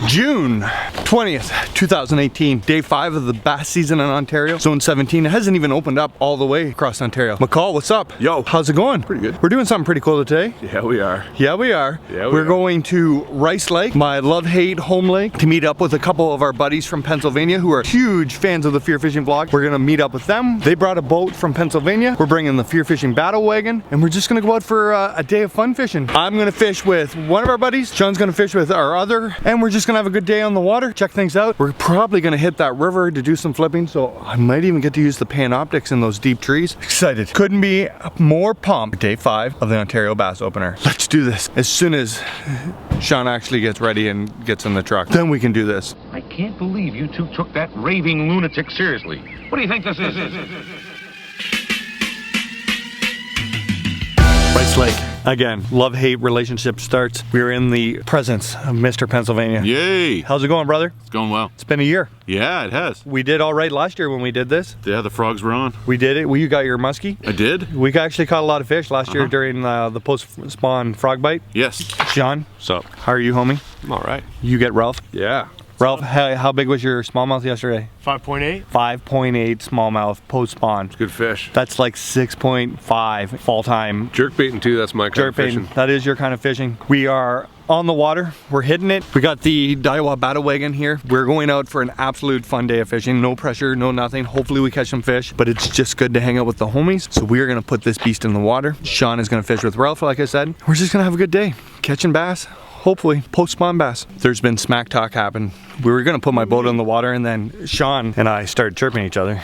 June 20th, 2018, day 5 of the bass season in Ontario. Zone 17. It hasn't even opened up all the way across Ontario. Mccaul, what's up? Yo. How's it going? Pretty good. We're doing something pretty cool today. Yeah, we are. Yeah, we are. Yeah, we We're are. going to Rice Lake, my love-hate home lake, to meet up with a couple of our buddies from Pennsylvania who are huge fans of the Fear Fishing vlog. We're gonna meet up with them. They brought a boat from Pennsylvania. We're bringing the Fear Fishing battle wagon, and we're just gonna go out for a day of fun fishing. I'm gonna fish with one of our buddies. Sean's gonna fish with our other, and we're just gonna have a good day on the water, check things out. We're probably gonna hit that river to do some flipping, so I might even get to use the Panoptics in those deep trees. Excited. Couldn't be more pumped. Day 5 of the Ontario Bass Opener. Let's do this. As soon as Sean actually gets ready and gets in the truck, then we can do this. I can't believe you two took that raving lunatic seriously. What do you think this is? Rice Lake. Again, love-hate relationship starts. We're in the presence of Mr. Pennsylvania. Yay! How's it going, brother? It's going well. It's been a year. Yeah, it has. We did all right last year when we did this. Yeah, the frogs were on. We did it. Well, you got your muskie. I did? We actually caught a lot of fish last year during the post-spawn frog bite. Yes. Sean, What's up? how are you, homie? I'm all right. You get Ralph. Yeah. Ralph, how big was your smallmouth yesterday? 5.8. 5.8 smallmouth post-spawn. Good fish. That's like 6.5 fall-time. Jerk baiting too, that's my kind Jerk of fishing. baiting. That is your kind of fishing. We are on the water. We're hitting it. We got the Daiwa battle wagon here. We're going out for an absolute fun day of fishing. No pressure, no nothing. Hopefully we catch some fish, but it's just good to hang out with the homies. So we are gonna put this beast in the water. Sean is gonna fish with Ralph, like I said. We're just gonna have a good day. Catching bass. Hopefully, post-spawn bass. There's been smack talk happen. We were gonna put my boat in the water, and then Sean and I started chirping each other.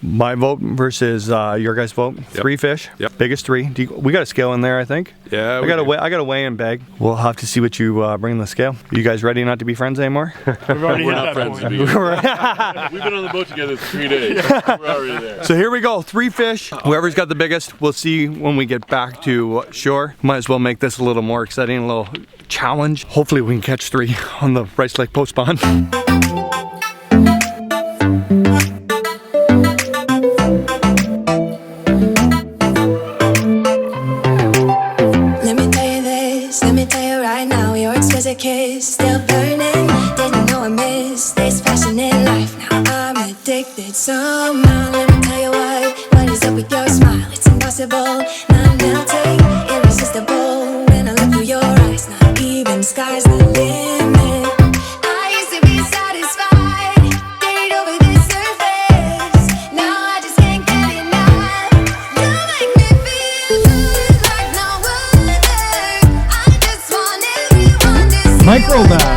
My vote versus your guys' vote. 3 fish. Yep. Biggest 3. We got a scale in there, I think. Yeah. I got a weigh-in bag. We'll have to see what you bring in the scale. You guys ready not to be friends anymore? We're not friends. So We've been on the boat together for 3 days. We're already there. here we go. 3 fish. Whoever's got the biggest, we'll see when we get back to shore. Might as well make this a little more exciting, a little challenge. Hopefully we can catch 3 on the Rice Lake post spawn. Kiss still burning, didn't know I missed this passion in life. Now I'm addicted somehow. Let me tell you what is up with your smile? It's impossible, not melting, irresistible. When I look through your eyes, not even sky's the limit. I used to be satisfied, stayed over this surface. Now I just can't get enough. You make me feel good like no other. I just want everyone to Micro bass.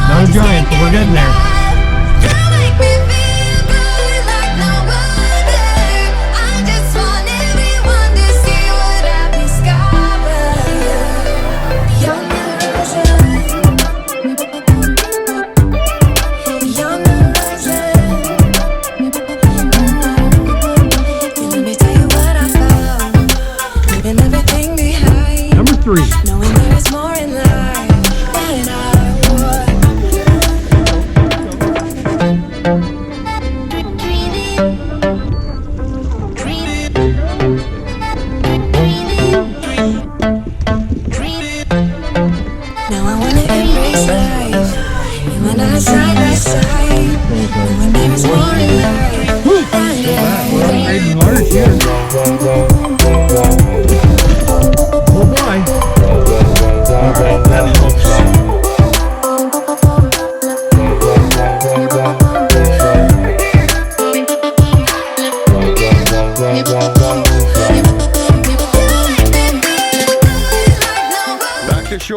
Not a giant, but we're getting there. Number 3. Knowing there is more in life than I want. Now I wanna embrace life. You and I side by side. Knowing there is more in life than I Oh boy. Alright, that helps.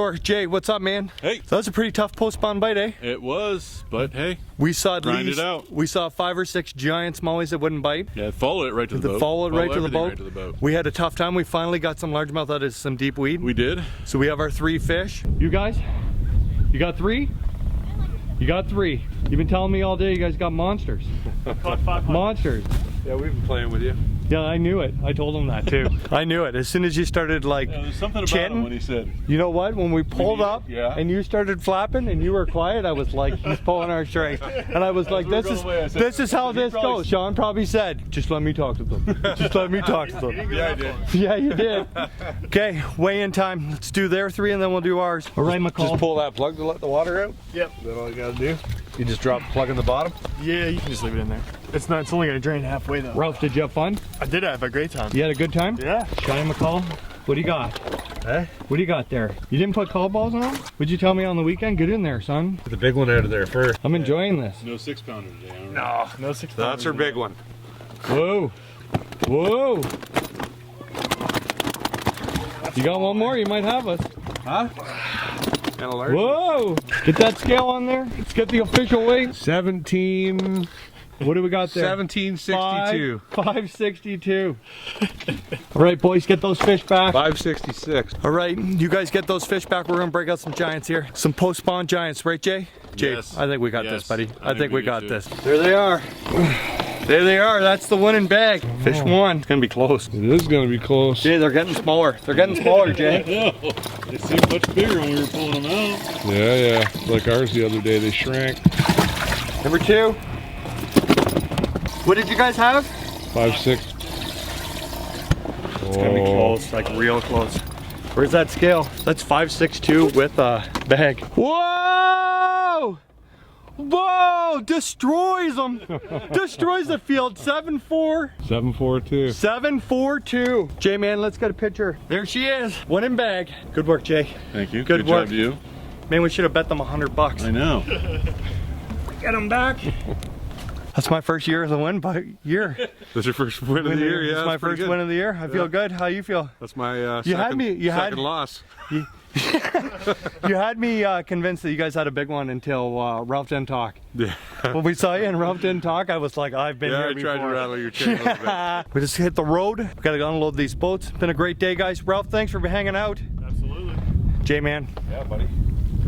shore. Jay, what's up, man? Hey. So that's a pretty tough post-spawn bite, eh? It was, but hey. We saw at Grind least, it out. we saw 5 or 6 giant smallies that wouldn't bite. Yeah, followed it right to the boat. Followed right to the everything boat. right to the boat. We had a tough time. We finally got some largemouth out of some deep weed. We did. So we have our 3 fish. You guys? You got 3? You got 3. You've been telling me all day you guys got monsters. Caught 500. Monsters. Yeah, we've been playing with you. Yeah, I knew it. I told him that too. I knew it. As soon as you started like Yeah, there's something about chanting, him when he said. you know what? When we pulled need it, up yeah. and you started flapping and you were quiet, I was like, he's pulling our strings. And I was like, we were this is going away, I said, this is how he this probably- goes. Sean probably said, just let me talk to them. Just let me talk to them. Yeah, I did. Yeah, you did. Okay, weigh-in time. Let's do their 3 and then we'll do ours. All right, Mccaul. Just pull that plug to let the water out? Yep. Is that all you gotta do? You just drop the plug in the bottom? Yeah, you can just leave it in there. It's only gonna drain halfway though. Ralph, did you have fun? I did have a great time. You had a good time? Yeah. Shiny Mccaul, what do you got? Eh? What do you got there? You didn't put call balls on? What'd you tell me on the weekend? Get in there, son. Get the big one out of there first. I'm enjoying this. No 6-pounder today. All right. No, no 6 That's her big one. Whoa. Whoa. You got one more? You might have us. And a large Whoa. Get that scale on there. Let's get the official weight. 1762. What do we got there? 1762. 562. All right, boys, get those fish back. 566. All right, you guys get those fish back. We're gonna break out some giants here. Some post-spawn giants, right, Jay? Jay, Yes. I think we got Yes. this, buddy. I I think we do got too. this. There they are. There they are. That's the winning bag. Fish one. It's gonna be close. It is gonna be close. Jay, they're getting smaller. They're getting smaller, Jay. No, they seemed much bigger when we were pulling them out. Yeah. Like ours the other day, they shrank. Number 2. What did you guys have? 5'6". It's gonna be close, like real close. Where's that scale? That's 562 with a bag. Whoa! Whoa! Destroys them. Destroys the field. 7-4. 742. 742. Jay, man, let's get a picture. There she is. One in bag. Good work, Jay. Thank you. Good Good work. job, you. Man, we should have bet them $100. I know. Get them back. That's my first year as a win year. That's your first win of the year, yeah. It's my that's pretty first good. you of the year. I feel good. How you feel? That's my You had second, me- you had- second loss. You had me convinced that you guys had a big one until Ralph didn't talk. Yeah. When we saw you and Ralph didn't talk, I was like, I've been Yeah, here I before. tried to rattle your chain a little bit. We just hit the road. We gotta unload these boats. Been a great day, guys. Ralph, thanks for hanging out. Absolutely. Jay, man, Yeah, buddy.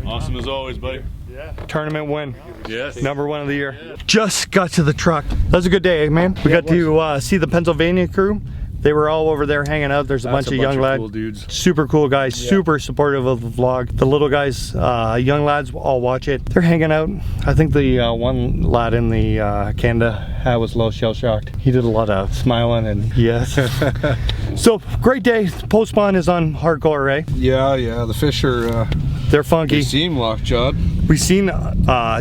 Awesome as always, buddy. Yeah. tournament win. Yes. Number 1 of the year. Just got to the truck. That was a good day, man. We got to see the Pennsylvania crew. They were all over there hanging out. There's a bunch of young lads. Cool dudes. Super cool guys, super supportive of the vlog. The little guys, young lads all watch it. They're hanging out. I think the one lad in the Canada hat was a little shell shocked. He did a lot of smiling and yes. So great day. Post spawn is on hardcore, right? Yeah, the fish are, They're funky. they seem lockjawed. We seen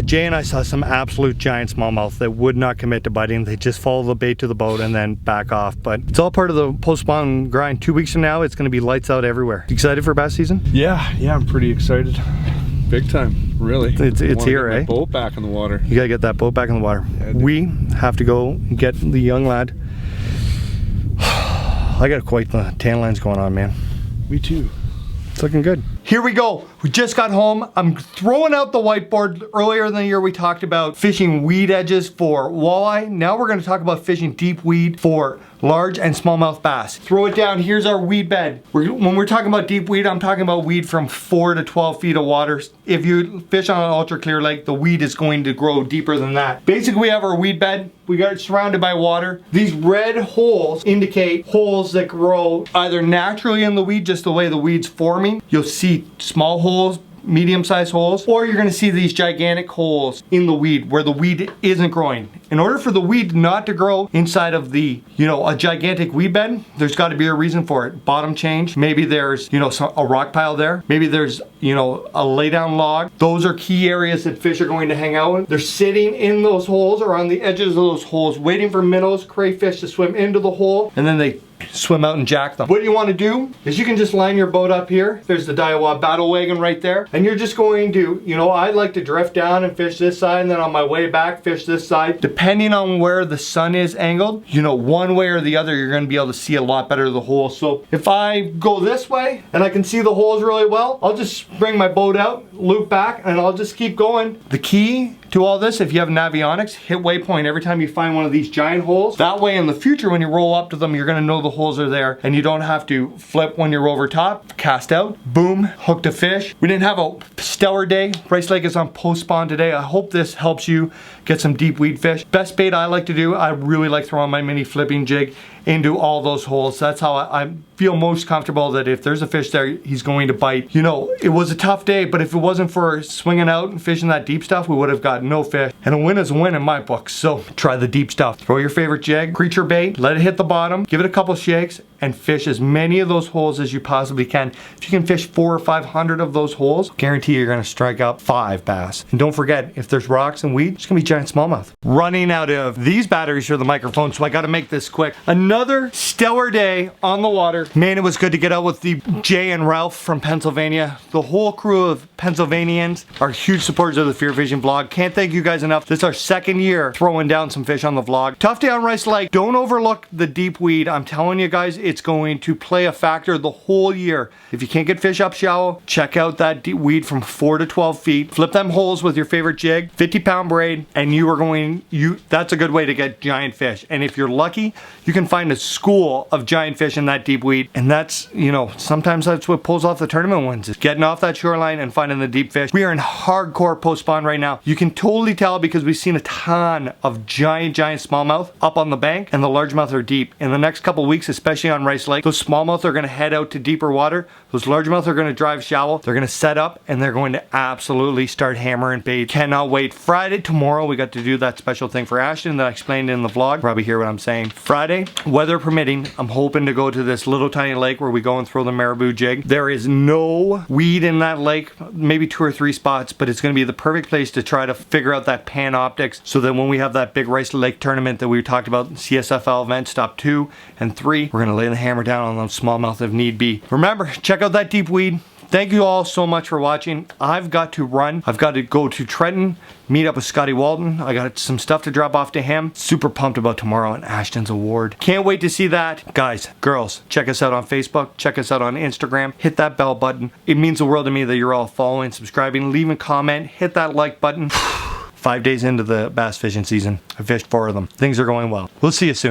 Jay and I saw some absolute giant smallmouth that would not commit to biting. They just follow the bait to the boat and then back off. But it's all part of the post spawn grind. 2 weeks from now, it's going to be lights out everywhere. Excited for bass season? Yeah, I'm pretty excited. Big time, really. It's I wanna here, get my eh? boat back in the water. You gotta get that boat back in the water. Yeah, We have to go get the young lad. I got quite the tan lines going on, man. Me too. It's looking good. Here we go. We just got home. I'm throwing out the whiteboard. Earlier in the year, we talked about fishing weed edges for walleye. Now we're gonna talk about fishing deep weed for large and smallmouth bass. Throw it down. Here's our weed bed. When we're talking about deep weed, I'm talking about weed from 4 to 12 feet of water. If you fish on an ultra clear lake, the weed is going to grow deeper than that. Basically, we have our weed bed. We got it surrounded by water. These red holes indicate holes that grow either naturally in the weed, just the way the weed's forming. You'll see small holes, medium-sized holes, or you're gonna see these gigantic holes in the weed where the weed isn't growing. In order for the weed not to grow inside of the, a gigantic weed bed, there's gotta be a reason for it. Bottom change, maybe there's, a rock pile there. Maybe there's, a lay down log. Those are key areas that fish are going to hang out in. They're sitting in those holes or on the edges of those holes, waiting for minnows, crayfish to swim into the hole, and then they swim out and jack them. What you want to do is you can just line your boat up here. There's the Daiwa battle wagon right there. And you're just going to, you know, I like to drift down and fish this side, and then on my way back, fish this side. Depending on where the sun is angled, you know, one way or the other, you're going to be able to see a lot better the holes. So if I go this way and I can see the holes really well, I'll just bring my boat out, loop back, and I'll just keep going. The key to all this, if you have Navionics, hit waypoint every time you find one of these giant holes. That way in the future when you roll up to them, you're gonna know the holes are there and you don't have to flip when you're over top, cast out, boom, hooked a fish. We didn't have a stellar day. Rice Lake is on post spawn today. I hope this helps you get some deep weed fish. Best bait I like to do, I really like throwing my mini flipping jig into all those holes. That's how I feel most comfortable that if there's a fish there, he's going to bite. You know, it was a tough day, but if it wasn't for swinging out and fishing that deep stuff, we would have got no fish. And a win is a win in my book. So try the deep stuff. Throw your favorite jig, creature bait, let it hit the bottom, give it a couple shakes, and fish as many of those holes as you possibly can. If you can fish 400 or 500 of those holes, guarantee you're gonna strike out 5 bass. And don't forget, if there's rocks and weed, it's gonna be giant smallmouth. Running out of these batteries for the microphone, so I gotta make this quick. Another stellar day on the water. Man, it was good to get out with the Jay and Ralph from Pennsylvania. The whole crew of Pennsylvanians are huge supporters of the Fear Fishing vlog. Can't thank you guys enough. This is our second year throwing down some fish on the vlog. Tough day on Rice Lake. Don't overlook the deep weed. I'm telling you guys, it's going to play a factor the whole year. If you can't get fish up shallow, check out that deep weed from 4 to 12 feet. Flip them holes with your favorite jig, 50-pound braid, and that's a good way to get giant fish. And if you're lucky, you can find a school of giant fish in that deep weed. And that's, you know, sometimes that's what pulls off the tournament wins, is getting off that shoreline and finding the deep fish. We are in hardcore post spawn right now. You can totally tell because we've seen a ton of giant smallmouth up on the bank, and the largemouth are deep. In the next couple weeks, especially on Rice Lake, those smallmouth are going to head out to deeper water. Those largemouth are going to drive shallow. They're going to set up and they're going to absolutely start hammering bait. Cannot wait. Friday, tomorrow, we got to do that special thing for Ashton that I explained in the vlog. Probably hear what I'm saying. Friday, weather permitting, I'm hoping to go to this little tiny lake where we go and throw the marabou jig. There is no weed in that lake, maybe 2 or 3 spots, but it's going to be the perfect place to try to figure out that pan optics so that when we have that big Rice Lake tournament that we talked about, CSFL event, stop 2 and 3, we're going to lay the hammer down on those smallmouth if need be. Remember, check out that deep weed. Thank you all so much for watching. I've got to run. I've got to go to Trenton, meet up with Scotty Walton. I got some stuff to drop off to him. Super pumped about tomorrow and Ashton's award. Can't wait to see that. Guys, girls, check us out on Facebook. Check us out on Instagram. Hit that bell button. It means the world to me that you're all following, subscribing, leaving a comment, hit that like button. 5 days into the bass fishing season, I fished 4 of them. Things are going well. We'll see you soon.